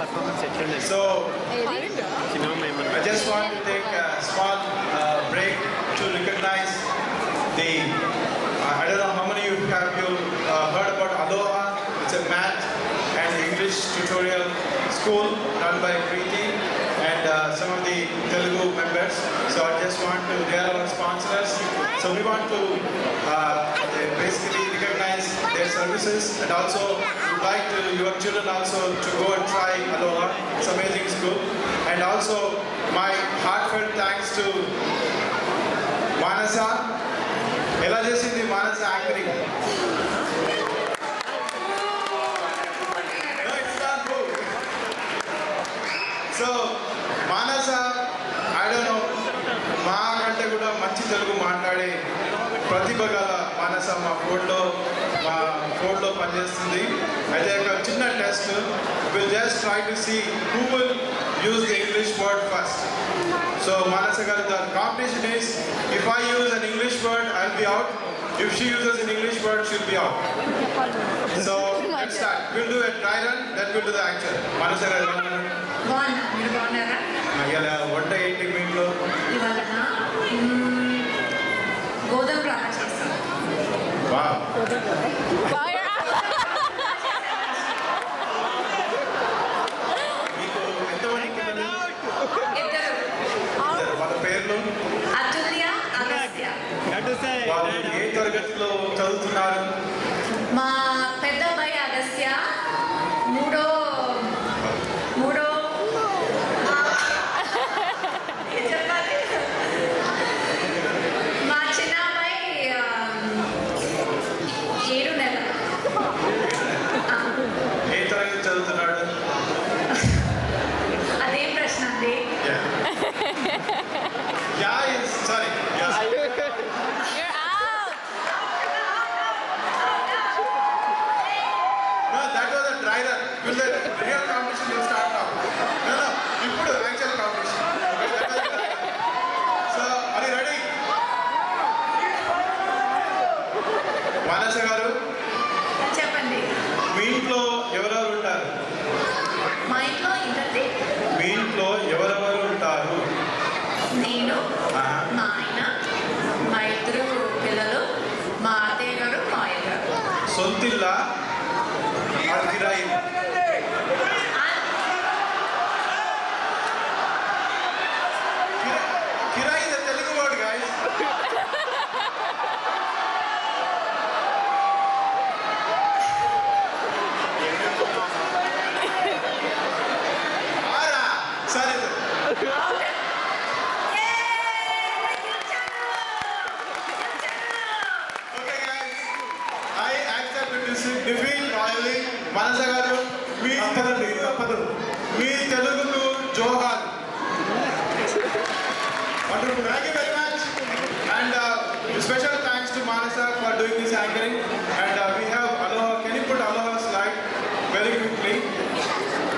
performance ఎట్లుంది? So cinema I just want to take a small break to recognize the. I don't know how many of you have heard about Aloha. It's a math and English tutorial school run by Preeti and some of the Telugu members. So I just want to, they are our sponsors. So we want to basically recognize their services and also would like to, your children also to go and try Aloha. It's amazing school. And also my heartfelt thanks to Manasa. ఎలా చేసింది Manasa anchoring? So Manasa I don't know మా కంటే కూడా మంచి తెలుగు మాట్లాడే ప్రతిభ గల మానస మా ఫోన్లో పనిచేస్తుంది. అయితే ఒక చిన్న test will just try to see who will use the English word first. So Manasa garu the competition is if I use an English word I will be out. If she uses an English word, she'll be out. So let's start. We'll do a dry run, then we'll do the action. Manasa garu మీరు బాగున్నారా? ఇలా వంట ఏంటి మీ ఇంట్లో? ఇవాళ గోధుమ రవ్వ చేస్తాం. వావ్. మీకు ఎంతమంది పిల్లలు? ఇద్దరు. వాళ్ళ పేర్లు? అతుల్య, అగస్త్య. వాళ్ళు ఏ తరగతిలో చదువుతున్నారు? మా పెద్ద అబ్బాయి అగస్త్య మూడో చెప్పాలి. మా చిన్న అబ్బాయి 7 నెలలు. ఏ తరగతి చదువుతున్నాడు? అదేం ప్రశ్న అండి? Sorry. No, that was a dry run. Will the real competition will start now? No, ఇప్పుడు actual competition. So, are you ready? మానస గారు చెప్పండి. మీ ఇంట్లో ఎవరెవరు ఉంటారు? మా ఇంట్లో ఏంటంటే మీ ఇంట్లో ఎవరెవరు ఉంటారు? నేను, మా ఆయన, మా ఇద్దరు పిల్లలు, మా అత్తయ్య గారు, మా అయ్య గారు. సొంతిల్లా అది కిరాయి? కిరాయి is a Telugu word, guys. Sorry, sir. Okay, guys. I accept this defeat royally. Manasa garu, మీ తెలుగుకు జోహార్. Wonderful. Thank you very much. And special thanks to Manasa for doing this anchoring.